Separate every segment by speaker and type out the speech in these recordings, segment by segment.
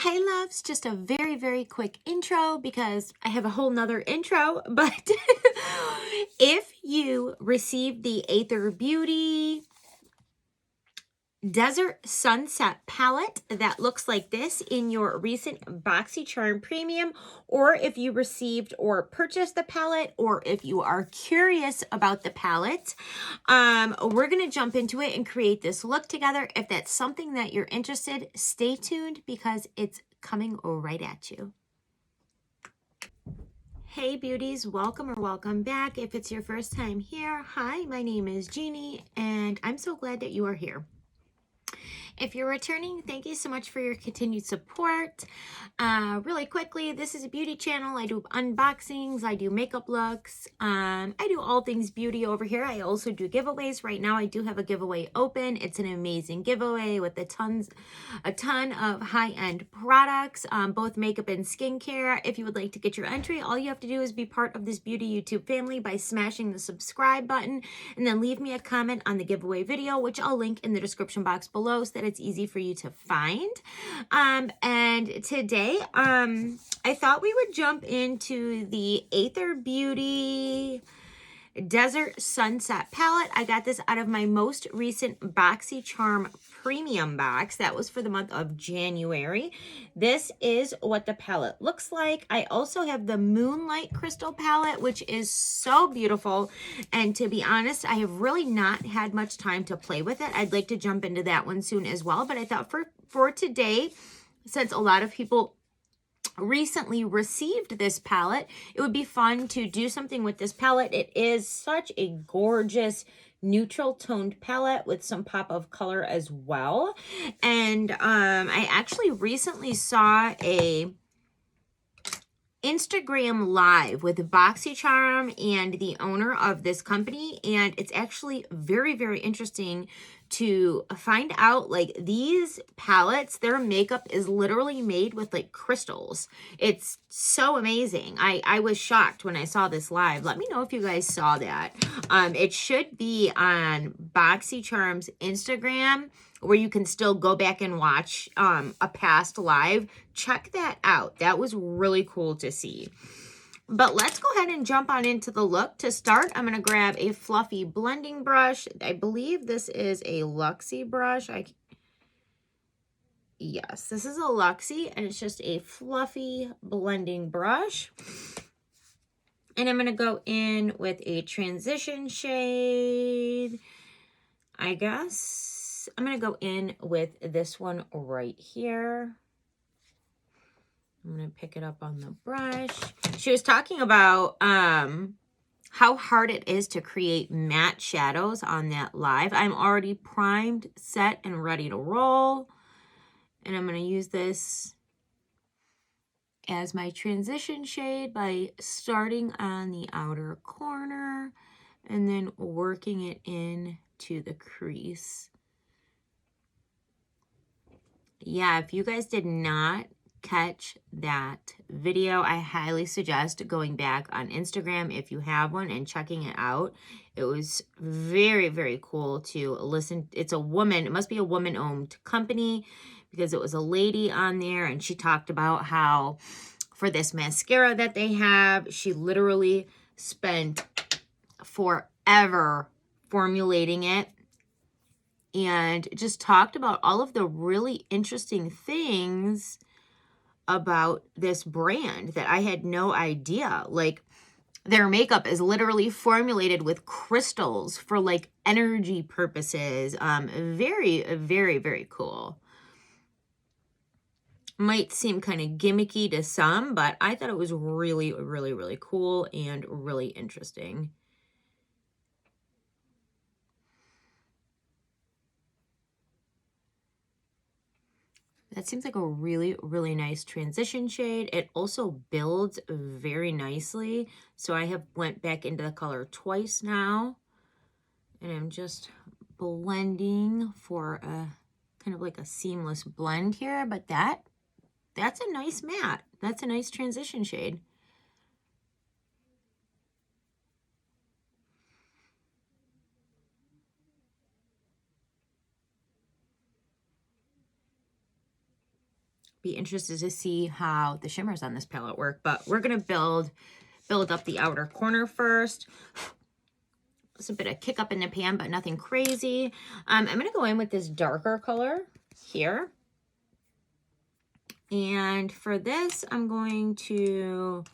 Speaker 1: Hey loves, just a very quick intro because I have a whole nother intro, but if you received the Athr Beauty Desert Sunset palette that looks like this in your recent BoxyCharm Premium, or if you received or purchased the palette, or if you are curious about the palette, we're going to jump into it and create this look together. If that's something that you're interested, stay tuned because it's coming right at you. Hey beauties, welcome or welcome back. If it's your first time here, hi, my name is Jeannie and I'm so glad that you are here. If you're returning, thank you so much for your continued support. Really quickly, this is a beauty channel. I do unboxings, I do makeup looks, I do all things beauty over here. I also do giveaways. Right now I do have a giveaway open. It's an amazing giveaway with a ton of high-end products, both makeup and skincare. If you would like to get your entry, all you have to do is be part of this beauty YouTube family by smashing the subscribe button and then leave me a comment on the giveaway video, which I'll link in the description box below so that it's easy for you to find. And today, I thought we would jump into the Athr Beauty Desert Sunset palette. I got this out of my most recent BoxyCharm Premium box. That was for the month of January. This is what the palette looks like. I also have the Moonlight Crystal palette, which is so beautiful. And to be honest, I have really not had much time to play with it. I'd like to jump into that one soon as well. But I thought for today, since a lot of people recently received this palette, it would be fun to do something with this palette. It is such a gorgeous neutral toned palette with some pop of color as well. And I actually recently saw a Instagram live with BoxyCharm and the owner of this company, and it's actually very interesting to find out, like, these palettes, their makeup is literally made with like crystals. It's so amazing. I was shocked when I saw this live. Let me know if you guys saw that. It should be on BoxyCharm's Instagram, where you can still go back and watch a past live. Check that out. That was really cool to see. But let's go ahead and jump on into the look. To start, I'm going to grab a fluffy blending brush. I believe this is a Luxie brush. Yes, this is a Luxie, and it's just a fluffy blending brush. And I'm going to go in with a transition shade, I guess. I'm going to go in with this one right here. I'm going to pick it up on the brush. She was talking about how hard it is to create matte shadows on that live. I'm already primed, set, and ready to roll. And I'm going to use this as my transition shade by starting on the outer corner and then working it in to the crease. Yeah, if you guys did not catch that video, I highly suggest going back on Instagram if you have one and checking it out. It was very cool to listen. It's a woman, it must be a woman-owned company, because it was a lady on there, and she talked about how for this mascara that they have, she literally spent forever formulating it, and just talked about all of the really interesting things about this brand that I had no idea. Like, their makeup is literally formulated with crystals for like energy purposes. Very cool. Might seem kind of gimmicky to some, but I thought it was really cool and really interesting. That seems like a really nice transition shade. It also builds very nicely. So I have went back into the color twice now. And I'm just blending for a kind of like a seamless blend here. But that's a nice matte. That's a nice transition shade. be interested to see how the shimmers on this palette work. But we're going to build up the outer corner first. It's a bit of kick up in the pan, but nothing crazy. I'm going to go in with this darker color here. And for this, I'm going to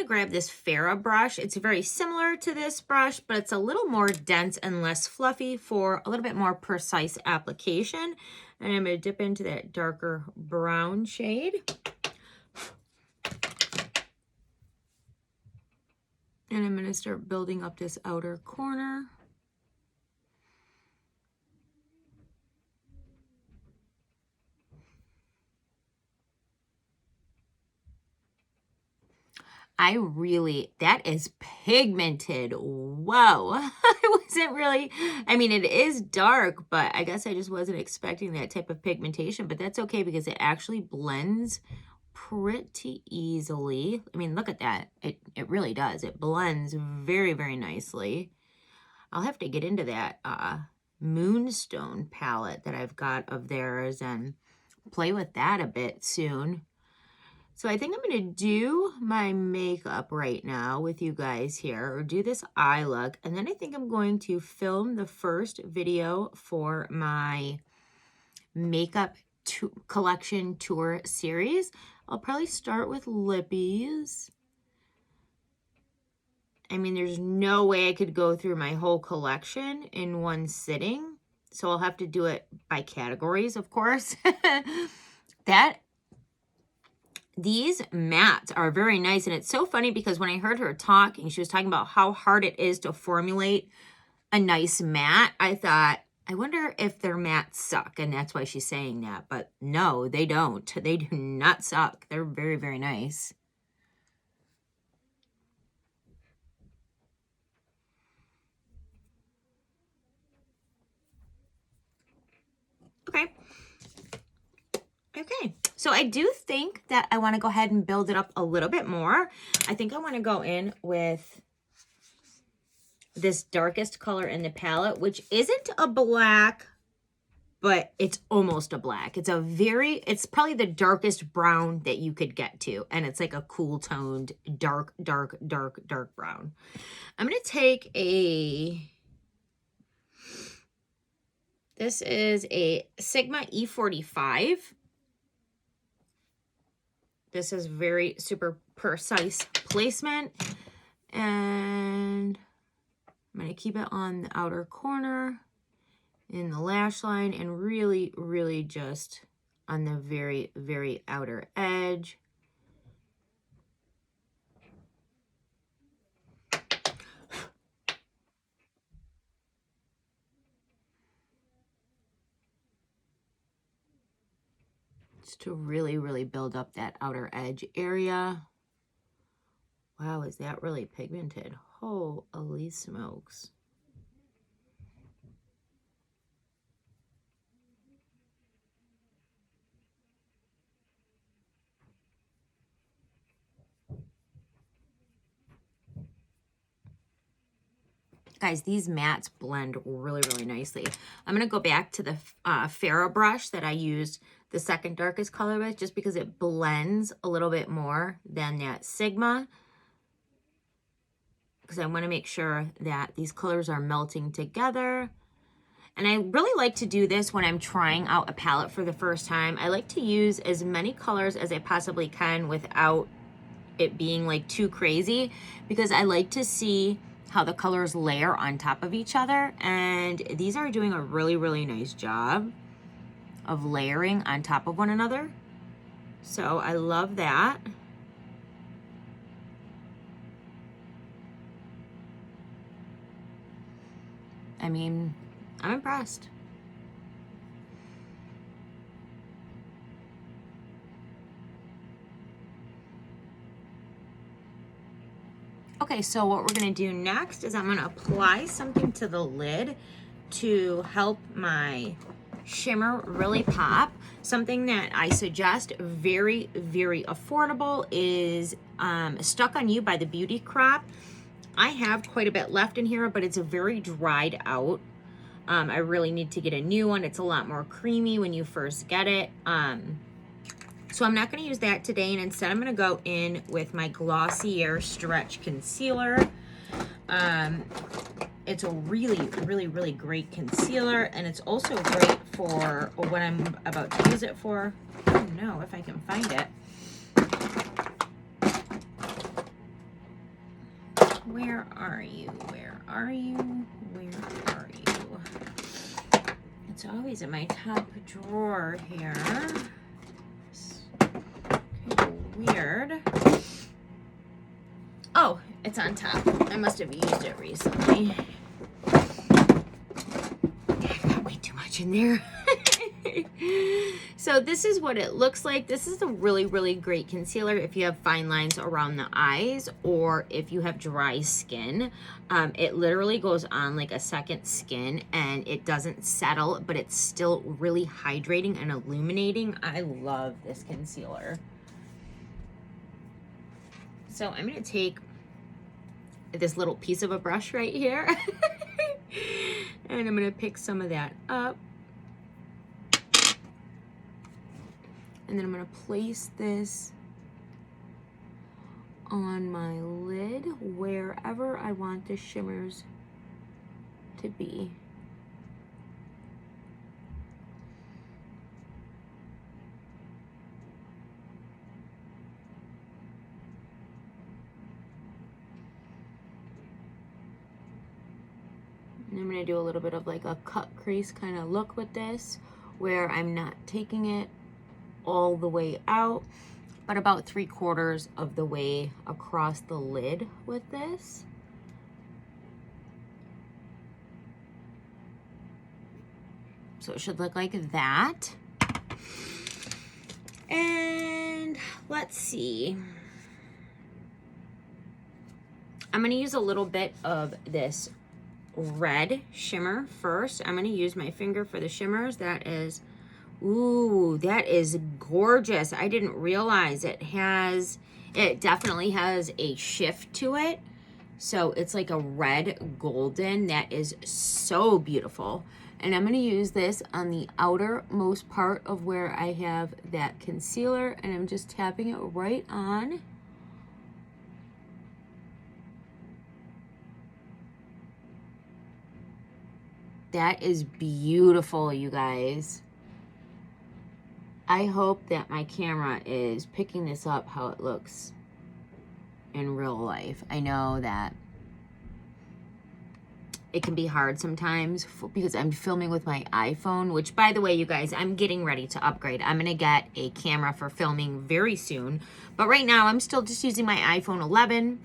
Speaker 1: grab this Farrah brush. It's very similar to this brush, but it's a little more dense and less fluffy for a little bit more precise application. And I'm going to dip into that darker brown shade. And I'm going to start building up this outer corner. That is pigmented. Whoa. I wasn't really, I mean, it is dark, but I guess I just wasn't expecting that type of pigmentation, but that's okay because it actually blends pretty easily. I mean, look at that. It really does. It blends very, very nicely. I'll have to get into that Moonstone palette that I've got of theirs and play with that a bit soon. So I think I'm going to do my makeup right now with you guys here, or do this eye look, and then I think I'm going to film the first video for my makeup collection tour series. I'll probably start with lippies. I mean, there's no way I could go through my whole collection in one sitting, so I'll have to do it by categories, of course. These mattes are very nice, and it's so funny because when I heard her talking, she was talking about how hard it is to formulate a nice matte. I thought, I wonder if their mattes suck, and that's why she's saying that. But no, they don't. They do not suck. They're very, very nice. Okay, so I do think that I want to go ahead and build it up a little bit more. I think I want to go in with this darkest color in the palette, which isn't a black, but it's almost a black. It's probably the darkest brown that you could get to, and it's like a cool toned dark brown. I'm going to take this is a Sigma E45. This is very super precise placement, and I'm going to keep it on the outer corner in the lash line and really, really just on the very, very outer edge. To really, really build up that outer edge area. Wow, is that really pigmented? Holy smokes. Guys, these mattes blend really, really nicely. I'm going to go back to the Farrah brush that I used the second darkest color with, just because it blends a little bit more than that Sigma. Because I want to make sure that these colors are melting together. And I really like to do this when I'm trying out a palette for the first time. I like to use as many colors as I possibly can without it being like too crazy, because I like to see how the colors layer on top of each other. And these are doing a really, really nice job of layering on top of one another. So I love that. I mean, I'm impressed. Okay, so what we're gonna do next is I'm gonna apply something to the lid to help my shimmer really pop. Something that I suggest, very, very affordable, is Stuck on You by the Beauty Crop. I have quite a bit left in here, but it's very dried out. I really need to get a new one. It's a lot more creamy when you first get it. So I'm not going to use that today, and instead I'm going to go in with my Glossier Stretch Concealer. It's a really, really, really great concealer, and it's also great for what I'm about to use it for. I don't know if I can find it. Where are you? Where are you? Where are you? It's always in my top drawer here. It's kind of weird. Oh, it's on top. I must have used it recently. I got way too much in there. So this is what it looks like. This is a really, really great concealer if you have fine lines around the eyes or if you have dry skin. It literally goes on like a second skin and it doesn't settle, but it's still really hydrating and illuminating. I love this concealer. So I'm going to take this little piece of a brush right here and I'm going to pick some of that up. And then I'm going to place this on my lid wherever I want the shimmers to be. And I'm going to do a little bit of like a cut crease kind of look with this, where I'm not taking it all the way out, but about 3/4 of the way across the lid with this. So it should look like that. And let's see. I'm going to use a little bit of this red shimmer first. I'm going to use my finger for the shimmers. That is, ooh, that is gorgeous. I didn't realize it definitely has a shift to it. So it's like a red golden. That is so beautiful. And I'm going to use this on the outermost part of where I have that concealer, and I'm just tapping it right on. That is beautiful, you guys. I hope that my camera is picking this up how it looks in real life. I know that it can be hard sometimes because I'm filming with my iPhone, which, by the way, you guys, I'm getting ready to upgrade. I'm going to get a camera for filming very soon. But right now, I'm still just using my iPhone 11.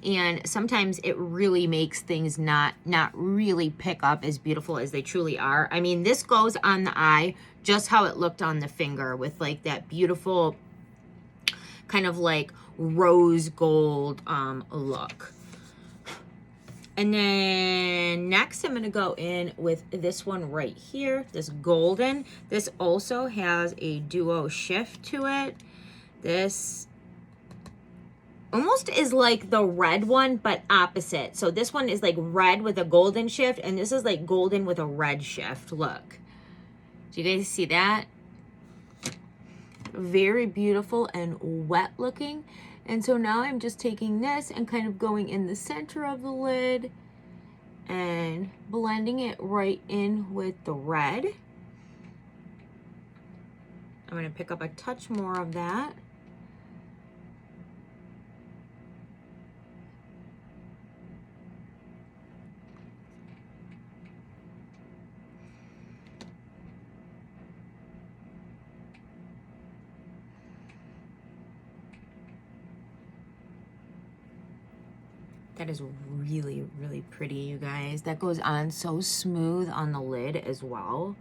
Speaker 1: And sometimes it really makes things not really pick up as beautiful as they truly are. I mean, this goes on the eye just how it looked on the finger, with like that beautiful kind of like rose gold look. And then next I'm going to go in with this one right here, this golden. This also has a duo shift to it. This almost is like the red one, but opposite. So this one is like red with a golden shift, and this is like golden with a red shift. Look. Do you guys see that? Very beautiful and wet looking. And so now I'm just taking this and kind of going in the center of the lid and blending it right in with the red. I'm going to pick up a touch more of that. That is really, really pretty, you guys. That goes on so smooth on the lid as well.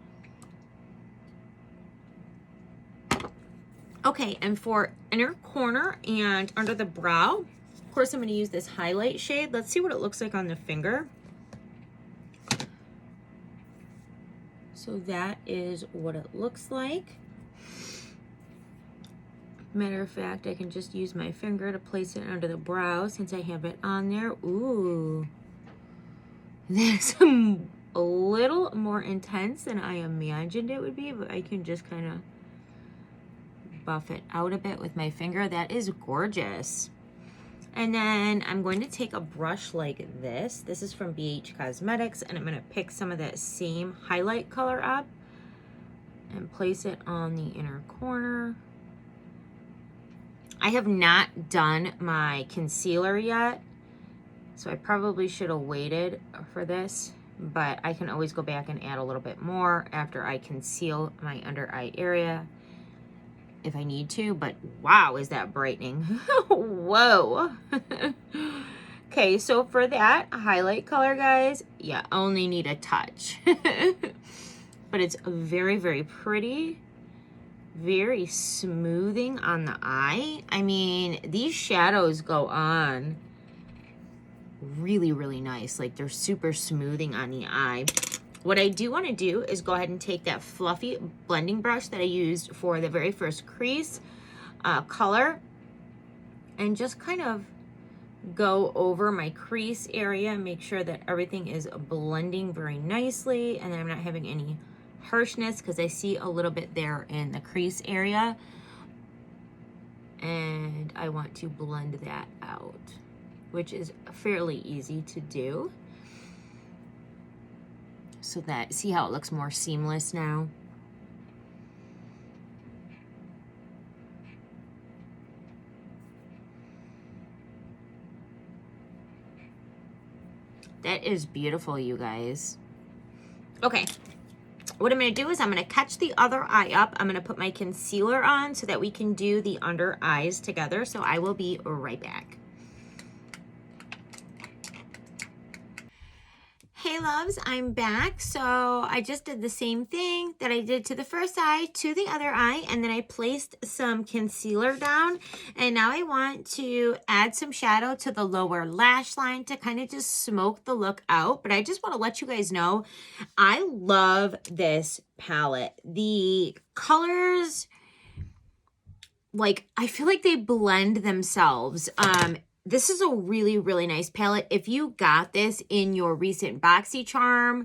Speaker 1: Okay, and for inner corner and under the brow, of course, I'm going to use this highlight shade. Let's see what it looks like on the finger. So that is what it looks like. Matter of fact, I can just use my finger to place it under the brow since I have it on there. Ooh, that's a little more intense than I imagined it would be, but I can just kind of buff it out a bit with my finger. That is gorgeous. And then I'm going to take a brush like this. This is from BH Cosmetics, and I'm going to pick some of that same highlight color up and place it on the inner corner. I have not done my concealer yet, so I probably should have waited for this, but I can always go back and add a little bit more after I conceal my under eye area if I need to. But wow, is that brightening. Whoa. Okay, so for that highlight color, guys, yeah, only need a touch. But it's very, very pretty. Very smoothing on the eye. I mean, these shadows go on really, really nice. Like, they're super smoothing on the eye. What I do want to do is go ahead and take that fluffy blending brush that I used for the very first crease color and just kind of go over my crease area and make sure that everything is blending very nicely and that I'm not having any harshness, because I see a little bit there in the crease area, and I want to blend that out, which is fairly easy to do. So that, see how it looks more seamless now? That is beautiful, you guys. Okay. What I'm going to do is I'm going to catch the other eye up. I'm going to put my concealer on so that we can do the under eyes together. So I will be right back. Hey loves, I'm back. So I just did the same thing that I did to the first eye to the other eye, and then I placed some concealer down, and now I want to add some shadow to the lower lash line to kind of just smoke the look out. But I just want to let you guys know, I love this palette. The colors, like, I feel like they blend themselves. This is a really, really nice palette. If you got this in your recent BoxyCharm,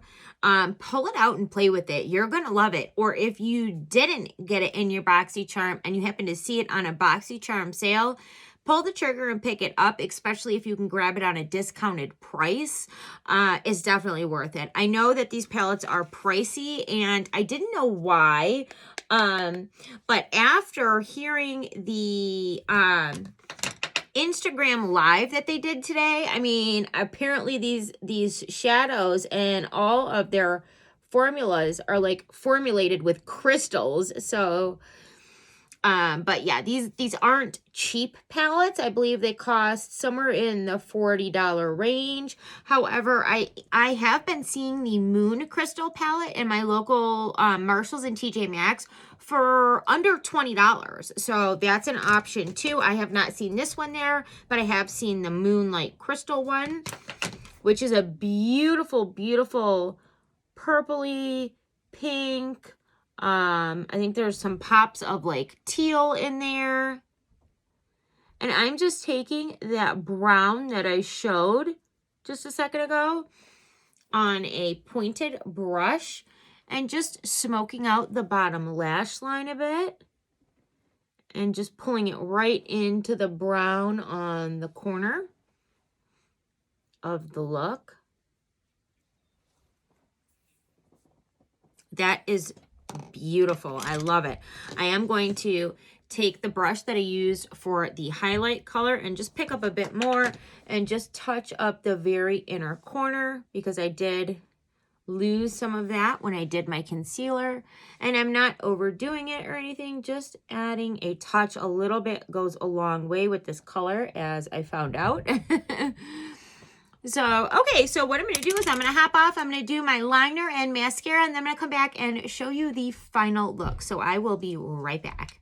Speaker 1: pull it out and play with it. You're going to love it. Or if you didn't get it in your BoxyCharm and you happen to see it on a BoxyCharm sale, pull the trigger and pick it up, especially if you can grab it on a discounted price. It's definitely worth it. I know that these palettes are pricey, and I didn't know why. But after hearing the Instagram live that they did today, I mean, apparently these shadows and all of their formulas are like formulated with crystals. So but yeah, these aren't cheap palettes. I believe they cost somewhere in the $40 range. However, I have been seeing the Moon Crystal palette in my local Marshalls and TJ Maxx for under $20. So that's an option too. I have not seen this one there, but I have seen the Moonlight Crystal one, which is a beautiful, beautiful purpley pink. I think there's some pops of like teal in there. And I'm just taking that brown that I showed just a second ago on a pointed brush and just smoking out the bottom lash line a bit and just pulling it right into the brown on the corner of the look. That is beautiful. I love it. I am going to take the brush that I used for the highlight color and just pick up a bit more and just touch up the very inner corner, because I did lose some of that when I did my concealer, and I'm not overdoing it or anything. Just adding a touch, a little bit, goes a long way with this color, as I found out. So, okay, so what I'm going to do is I'm going to hop off. I'm going to do my liner and mascara, and then I'm going to come back and show you the final look. So I will be right back.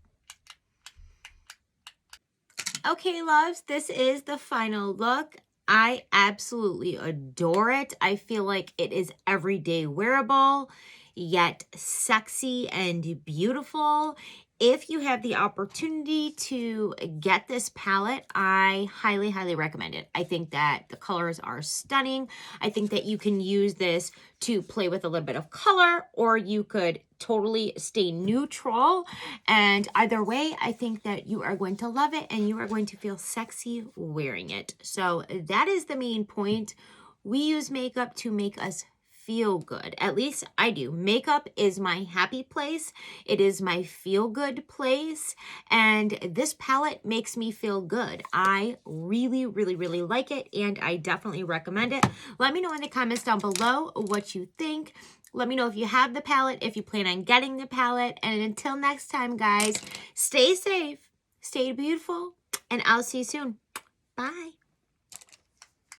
Speaker 1: Okay, loves, this is the final look. I absolutely adore it. I feel like it is everyday wearable, yet sexy and beautiful. if you have the opportunity to get this palette, I highly, highly recommend it. I think that the colors are stunning. I think that you can use this to play with a little bit of color, or you could totally stay neutral. And either way, I think that you are going to love it and you are going to feel sexy wearing it. So that is the main point. We use makeup to make us feel good. At least I do. Makeup is my happy place. It is my feel good place. And this palette makes me feel good. I really, really, really like it. And I definitely recommend it. Let me know in the comments down below what you think. Let me know if you have the palette, if you plan on getting the palette. And until next time, guys, stay safe, stay beautiful, and I'll see you soon. Bye.